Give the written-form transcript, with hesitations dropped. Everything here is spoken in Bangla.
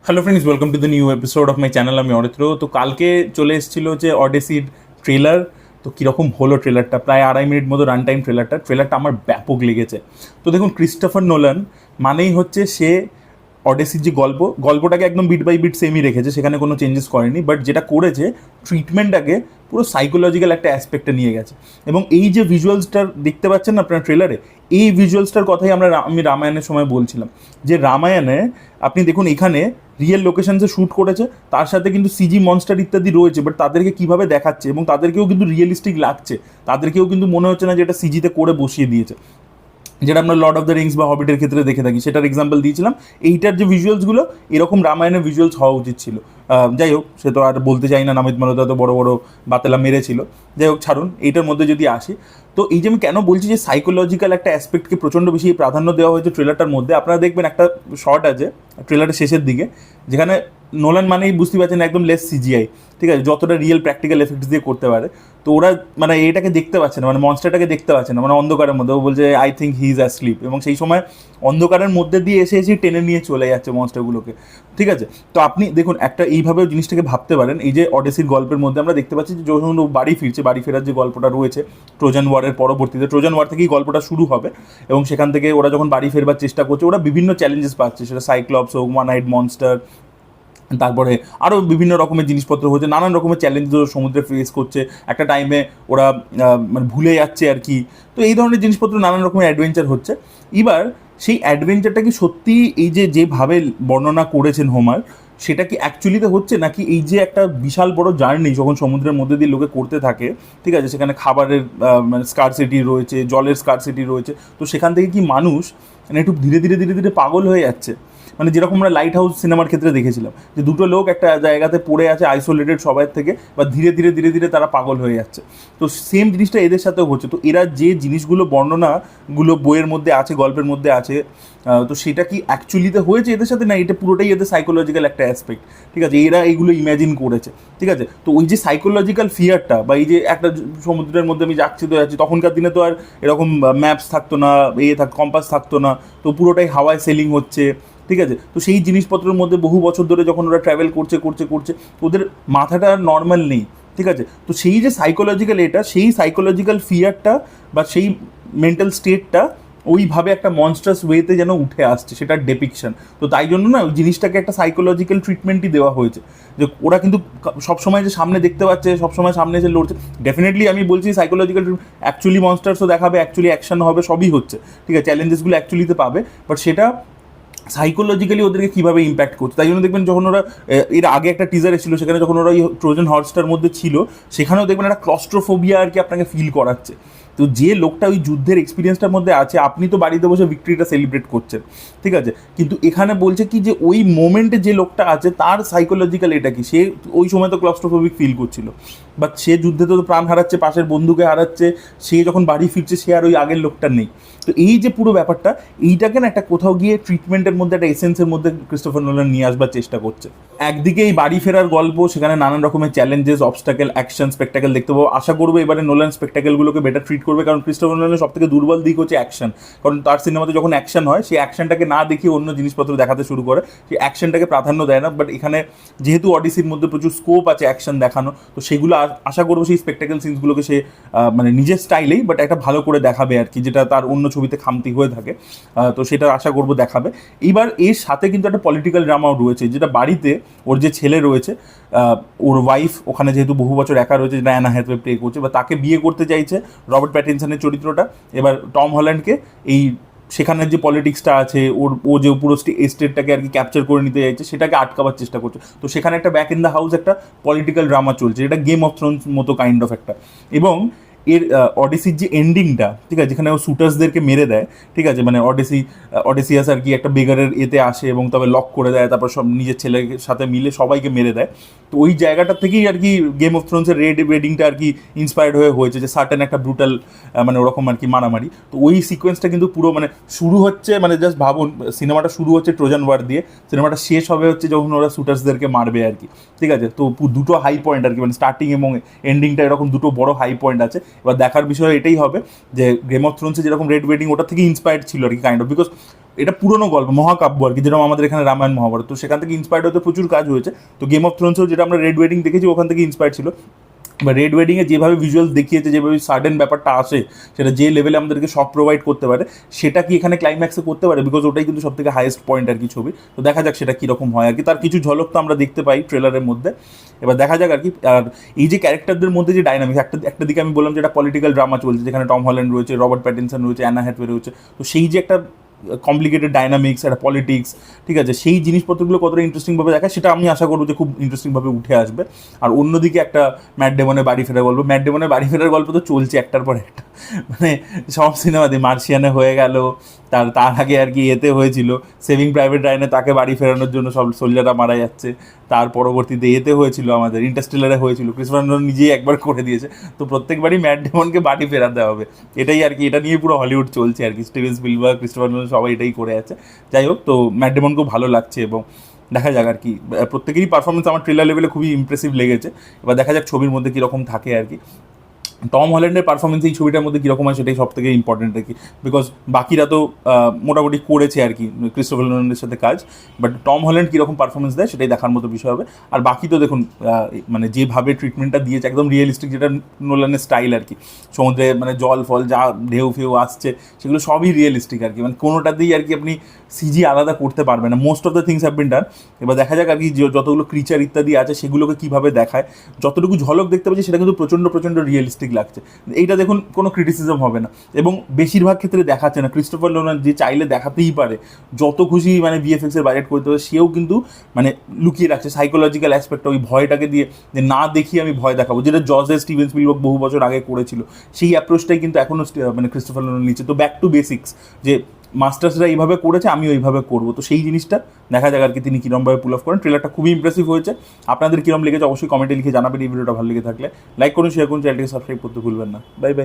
Hello friends, welcome to the new episode of my channel. আমি অরিত্র। তো কালকে চলে এসেছিল যে অডেসির ট্রেলার। তো কীরকম হলো ট্রেলারটা, প্রায় 2.5 মিনিট মতো রান টাইম ট্রেলারটা আমার ব্যাপক লেগেছে। তো দেখুন, ক্রিস্টোফার নোলান মানেই হচ্ছে সে অডেসির যে গল্পটাকে একদম বিট বাই বিট সেমই রেখেছে, সেখানে কোনো চেঞ্জেস করেনি। বাট যেটা করেছে, ট্রিটমেন্টটাকে পুরো সাইকোলজিক্যাল একটা অ্যাসপেক্টে নিয়ে গেছে। এবং এই যে ভিজুয়ালসটা দেখতে পাচ্ছেন না আপনার ট্রেলারে, এই ভিজুয়ালসটার কথাই আমি রামায়ণের সময় বলছিলাম, যে রামায়ণে আপনি দেখুন এখানে রিয়েল লোকেশনসে শ্যুট করেছে, তার সাথে কিন্তু সিজি মনস্টার ইত্যাদি রয়েছে, বাট তাদেরকে কীভাবে দেখাচ্ছে এবং তাদেরকেও কিন্তু রিয়েলিস্টিক লাগছে, তাদেরকেও কিন্তু মনে হচ্ছে না যে এটা সিজিতে করে বসিয়ে দিয়েছে, যেটা আমরা লর্ড অফ দ্য রিংস বা হবিটের ক্ষেত্রে দেখে থাকি। সেটার এক্সাম্পল দিয়েছিলাম। এইটার যে ভিজুয়ালসগুলো, এরকম রামায়ণের ভিজুয়ালস হওয়া উচিত ছিল। যাই হোক, সে তো আর বলতে চাই না, নামিত মালহোত্রা তো বড় বড় বাতেলা মেরেছিল। যাই হোক, ছাড়ুন। এইটার মধ্যে যদি আসি, তো এই যে আমি কেন বলছি যে সাইকোলজিক্যাল একটা অ্যাসপেক্টকে প্রচণ্ড বেশি প্রাধান্য দেওয়া হয়েছে ট্রেলারটার মধ্যে। আপনারা দেখবেন একটা শর্ট আছে ট্রেলারের শেষের দিকে, যেখানে নোলান মানেই বুঝতে পারছেন একদম লেস সিজিআই, ঠিক আছে, যতটা রিয়েল প্র্যাকটিক্যাল এফেক্টস দিয়ে করতে পারে। তো ওরা মানে এটাকে দেখতে পাচ্ছে না, মানে মনস্টারটাকে দেখতে পাচ্ছে না, মানে অন্ধকারের মধ্যে। ও বলছে I think he is asleep, এবং সেই সময় অন্ধকারের মধ্যে দিয়ে এসে টেনে নিয়ে চলে যাচ্ছে মনস্টারগুলোকে, ঠিক আছে। তো আপনি দেখুন, একটা এইভাবেও জিনিসটাকে ভাবতে পারেন। এই যে অডেসির গল্পের মধ্যে আমরা দেখতে পাচ্ছি যে যখন ও বাড়ি ফিরছে, বাড়ি ফেরার যে গল্পটা রয়েছে ট্রোজান ওয়ারের পরবর্তীতে, ট্রোজান ওয়ার থেকেই গল্পটা শুরু হবে। এবং সেখান থেকে ওরা যখন বাড়ি ফেরবার চেষ্টা করছে, ওরা বিভিন্ন চ্যালেঞ্জেস পাচ্ছে, সেটা সাইক্লপস হোক, ওয়ান আইড মনস্টার, তারপরে আরও বিভিন্ন রকমের জিনিসপত্র হচ্ছে, নানান রকমের চ্যালেঞ্জ সমুদ্রে ফেস করছে। একটা টাইমে ওরা মানে ভুলে যাচ্ছে আর কি। তো এই ধরনের জিনিসপত্র, নানান রকমের অ্যাডভেঞ্চার হচ্ছে। এবার সেই অ্যাডভেঞ্চারটা কি সত্যি এই যেভাবে বর্ণনা করেছেন হোমার, সেটা কি অ্যাকচুয়ালিতে হচ্ছে, নাকি এই যে একটা বিশাল বড় জার্নি যখন সমুদ্রের মধ্যে দিয়ে লোকে করতে থাকে, ঠিক আছে, সেখানে খাবারের মানে স্কারসিটি রয়েছে, জলের স্কারসিটি রয়েছে, তো সেখান থেকে কি মানুষ মানে একটু ধীরে ধীরে ধীরে ধীরে পাগল হয়ে যাচ্ছে? মানে যেরকম আমরা লাইট হাউস সিনেমার ক্ষেত্রে দেখেছিলাম, যে দুটো লোক একটা জায়গাতে পড়ে আছে আইসোলেটেড সবার থেকে, বা ধীরে ধীরে ধীরে ধীরে তারা পাগল হয়ে যাচ্ছে। তো সেম জিনিসটা এদের সাথেও হচ্ছে। তো এরা যে জিনিসগুলো বর্ণনাগুলো বইয়ের মধ্যে আছে, গল্পের মধ্যে আছে, তো সেটা কি অ্যাকচুয়ালিতে হয়েছে এদের সাথে, না এটা পুরোটাই এদের সাইকোলজিক্যাল একটা অ্যাসপেক্ট, ঠিক আছে, এরা এইগুলো ইম্যাজিন করেছে, ঠিক আছে। তো ওই যে সাইকোলজিক্যাল ফিয়ারটা, বা এই যে একটা সমুদ্রের মধ্যে আমি যাচ্ছি তো যাচ্ছি, তখনকার দিনে তো আর এরকম ম্যাপস থাকতো না, কম্পাস থাকতো না, তো পুরোটাই হাওয়ায় সেলিং হচ্ছে, ঠিক আছে। তো সেই জিনিসপত্রের মধ্যে বহু বছর ধরে যখন ওরা ট্রাভেল করছে করছে করছে, ওদের মাথাটা নর্মাল নেই, ঠিক আছে। তো সেই যে সাইকোলজিক্যাল সেই সাইকোলজিক্যাল ফিয়ারটা বা সেই মেন্টাল স্টেটটা ওইভাবে একটা মনস্টার্স ওয়েতে যেন উঠে আসছে, সেটার ডেপিকশন। তো তাই জন্য না ওই জিনিসটাকে একটা সাইকোলজিক্যাল ট্রিটমেন্টই দেওয়া হয়েছে, যে ওরা কিন্তু সবসময় যে সামনে দেখতে পাচ্ছে, সবসময় সামনে এসে লড়ছে। ডেফিনেটলি আমি বলছি সাইকোলজিক্যাল অ্যাকচুয়ালি মনস্টার্সও দেখাবে, অ্যাকচুয়ালি অ্যাকশন হবে, সবই হচ্ছে, ঠিক আছে, চ্যালেঞ্জেসগুলো অ্যাকচুয়ালিতে পাবে। বাট সেটা সাইকোলজিক্যালি ওদেরকে কীভাবে ইম্প্যাক্ট করছে, তাই জন্য দেখবেন যখন ওরা এর আগে একটা টিজার এসেছিলো, সেখানে যখন ওরা ওই ট্রোজান হর্সটার মধ্যে ছিল, সেখানেও দেখবেন একটা ক্লস্ট্রোফোবিয়া আর কি আপনাকে ফিল করাচ্ছে। তো যে লোকটা ওই যুদ্ধের এক্সপিরিয়েন্সটার মধ্যে আছে, আপনি তো বাড়িতে বসে ভিক্টরিটা সেলিব্রেট করছেন, ঠিক আছে, কিন্তু এখানে বলছে কি যে ওই মোমেন্টে যে লোকটা আছে তার সাইকোলজিক্যাল এটা কি, সে ওই সময় তো ক্লস্ট্রোফোবিক ফিল করছিল, বাট সে যুদ্ধে তো প্রাণ হারাচ্ছে, পাশের বন্ধুকে হারাচ্ছে, সে যখন বাড়ি ফিরছে সে আর ওই আগের লোকটা নেই। তো এই যে পুরো ব্যাপারটা, এইটাকে না একটা কোথাও গিয়ে ট্রিটমেন্টের মধ্যে, একটা এসেন্সের মধ্যে ক্রিস্টোফার নোলান নিয়ে আসবার চেষ্টা করছে। একদিকে এই বাড়ি ফেরার গল্প, সেখানে নানান রকমের চ্যালেঞ্জেস, অবস্টাকেল, অ্যাকশন, স্পেকটাকেল দেখতে পাবো। আশা করবো এবারে নোলান স্পেকটাকেলগুলোকে বেটার ট্রিট করবে, কারণ ক্রিস্টোফার নোলানের সব থেকে দুর্বল দিক হচ্ছে অ্যাকশন। কারণ তার সিনেমাতে যখন অ্যাকশন হয়, সেই অ্যাকশনটাকে না দেখিয়ে অন্য জিনিসপত্র দেখাতে শুরু করে, সেই অ্যাকশনটাকে প্রাধান্য দেয় না। বাট এখানে যেহেতু অডিসির মধ্যে প্রচুর স্কোপ আছে অ্যাকশন দেখানো, তো সেগুলো আশা করবো সেই স্পেকটাকেল সিনসগুলোকে সে মানে নিজের স্টাইলেই, বাট একটা ভালো করে দেখাবে আর কি, যেটা তার অন্য ছবিতে খামতি হয়ে থাকে। তো সেটা আশা করবো দেখাবে। এইবার এর সাথে কিন্তু একটা পলিটিক্যাল ড্রামাও রয়েছে, যেটা বাড়িতে ওর যে ছেলে রয়েছে, ওর ওয়াইফ ওখানে যেহেতু বহু বছর একা রয়েছে, যেটা অ্যানা হ্যাথওয়ে প্লে করছে, বা তাকে বিয়ে করতে চাইছে রবার্ট প্যাটিনসনের চরিত্রটা। এবার টম হল্যান্ডকে এই সেখানের যে পলিটিক্সটা আছে, ও যে পুরো এস্টেটটাকে আর কি ক্যাপচার করে নিতে চাইছে, সেটাকে আটকাবার চেষ্টা করছে। তো সেখানে একটা ব্যাক ইন দ্য হাউস একটা পলিটিক্যাল ড্রামা চলছে, যেটা গেম অফ থ্রোনস মতো কাইন্ড অফ একটা। এবং এর অডিসির যে এন্ডিংটা, ঠিক আছে, যেখানে ও শুটার্সদেরকে মেরে দেয়, ঠিক আছে, মানে অডিসিয়াস আর কি একটা বেগারের এতে আসে এবং তবে লক করে দেয়, তারপর সব নিজের ছেলের সাথে মিলে সবাইকে মেরে দেয়। তো ওই জায়গাটা থেকেই আর কি গেম অফ থ্রোনসের ওয়েডিংটা আর কি ইন্সপায়ার্ড হয়েছে, যে সার্টেন একটা ব্রুটাল মানে ওরকম আর কি মারামারি। তো ওই সিকোয়েন্সটা কিন্তু পুরো মানে শুরু হচ্ছে, মানে জাস্ট ভাবুন, সিনেমাটা শুরু হচ্ছে ট্রোজান ওয়ার দিয়ে, সিনেমাটা শেষ হবে হচ্ছে যখন ওরা শুটার্সদেরকে মারবে আর কি, ঠিক আছে। তো দুটো হাই পয়েন্ট আর কি, মানে স্টার্টিং এবং এন্ডিংটা এরকম দুটো বড় হাই পয়েন্ট আছে। এবার দেখার বিষয় এটাই হবে যে গেম অফ থ্রোনসে যেরকম রেড ওয়েডিং ওটা থেকে ইন্সপায়ার্ড ছিল আর কি কাইন্ড অফ, বিকজ এটা পুরোনো গল্প, মহাকাব্য আর কি, যেরকম আমাদের এখানে রামায়ণ মহাভারত, তো সেখান থেকে ইন্সপায়ার্ড হতে প্রচুর কাজ হয়েছে। তো গেম অফ থ্রোনসেও যেটা আমরা রেড ওয়েডিং দেখেছি ওখান থেকে ইন্সপায়ার্ড ছিল। বা রেড ওয়েডিংয়ে যেভাবে ভিজুয়ালস দেখিয়েছে, যেভাবে সাডেন ব্যাপারটা আসে, সেটা যে লেভেলে আমাদেরকে শক প্রোভাইড করতে পারে, সেটা কি এখানে ক্লাইম্যাক্সে করতে পারে, বিকজ ওটাই কিন্তু সব থেকে হাইয়েস্ট পয়েন্ট আর কি ছবি। তো দেখা যাক সেটা কীরকম হয় আর কি, তার কিছু ঝলক তো আমরা দেখতে পাই ট্রেলারের মধ্যে। এবার দেখা যাক আর কি। আর এই যে ক্যারেক্টারদের মধ্যে যে ডাইনামিক্স, একটা দিকে আমি বললাম যে একটা পলিটিক্যাল ড্রামা চলছে, যেখানে টম হল্যান্ড রয়েছে, রবার্ট প্যাটিনসন রয়েছে, অ্যানা হ্যাথওয়ে রয়েছে, তো সেই যে একটা কমপ্লিকেটেড ডাইনামিক্স, একটা পলিটিক্স, ঠিক আছে, সেই জিনিসপত্রগুলো কতটা ইন্টারেস্টিংভাবে দেখায় সেটা আমি আশা করবো যে খুব ইন্টারেস্টিংভাবে উঠে আসবে। আর অন্যদিকে একটা ম্যাট ডেমনের বাড়ি ফেরার গল্প, ম্যাট ডেমনের বাড়ি ফেরার গল্প তো চলছে একটার পর একটা, মানে সব সিনেমাতে মার্শিয়ানে হয়ে গেল, তার আগে আর কি এতে হয়েছিল সেভিং প্রাইভেট রায়ানে, তাকে বাড়ি ফেরানোর জন্য সব সোলজাররা মারা যাচ্ছে, তার পরবর্তীতে এতে হয়েছিল আমাদের ইন্টারস্টেলারে হয়েছিল, ক্রিস্টোফার নোলান নিজেই একবার করে দিয়েছে, তো প্রত্যেকবারই ম্যাট ডেমনকে বাড়ি ফেরাতে হবে, এটাই আর কি, এটা নিয়ে পুরো হলিউড চলছে আর কি, স্টিভেন স্পিলবার্গ, ক্রিস্টোফার নোলান সবাই এটাই করে আছে। যাই হোক, তো ম্যাট ডেমনকেও ভালো লাগছে এবং দেখা যাক আর কি, প্রত্যেকেরই পারফরমেন্স আমার ট্রেলার লেভেলে খুবই ইমপ্রেসিভ লেগেছে। এবার দেখা যাক ছবির মধ্যে কীরকম থাকে আর কি। টম হল্যান্ডের পারফরমেন্স এই ছবিটার মধ্যে কীরকম হয় সেটাই সব থেকে ইম্পর্টেন্ট আর কি, বিকজ বাকিরা তো মোটামুটি করেছে আর কি ক্রিস্টোফার নোলানের সাথে কাজ, বাট টম হল্যান্ড কীরকম পারফরমেন্স দেয় সেটাই দেখার মতো বিষয় হবে। আর বাকি তো দেখুন মানে যেভাবে ট্রিটমেন্টটা দিয়েছে একদম রিয়েলিস্টিক, যেটা নোলানের স্টাইল আর কি, সমুদ্রে মানে জল ফল যা ঢেউ ফেউ আসছে সেগুলো সবই রিয়েলিস্টিক আর কি, মানে কোনোটাতেই আর কি আপনি সিজি আলাদা করতে পারবেন না, most of the things have been done. এবার দেখা যাক আর কি যতগুলো ক্রিচার ইত্যাদি আছে সেগুলোকে কীভাবে দেখায়, যতটুকু ঝলক দেখতে পাচ্ছি সেটা কিন্তু প্রচণ্ড প্রচণ্ড রিয়েলিস্টিক লাগছে, এইটা দেখুন কোনো ক্রিটিসিজম হবে না। এবং বেশিরভাগ ক্ষেত্রে দেখাচ্ছে না, ক্রিস্টোফার নোলান যে চাইলে দেখাতেই পারে, যত খুশি মানে ভিএফএক্সের বাজেট করতে হবে, সেও কিন্তু মানে লুকিয়ে রাখছে সাইকোলজিক্যাল অ্যাসপেক্টটা, ওই ভয়টাকে দিয়ে, যে না দেখিয়ে আমি ভয় দেখাবো, যেটা জর্জে স্টিভেন স্পিলবার্গ বহু বছর আগে করেছিল, সেই অ্যাপ্রোচটাই কিন্তু এখনও মানে ক্রিস্টোফার নোলান নিচ্ছে। তো ব্যাক টু বেসিক্স, যে মাস্টার্সরা এইভাবে করেছে আমিও এইভাবে করবো, তো সেই জিনিসটা দেখা যাক আর কি তিনি কীরমভাবে পুল অফ করেন। ট্রেলারটা খুবই ইমপ্রেসিভ হয়েছে, আপনাদের কীরকম লেগেছে অবশ্যই কমেন্টে লিখে জানাবেন। এই ভিডিওটা ভালো লেগে থাকলে লাইক করুন, শেয়ার করুন, চ্যানেলটিকে সাবস্ক্রাইব করতে ভুলবেন না। Bye bye.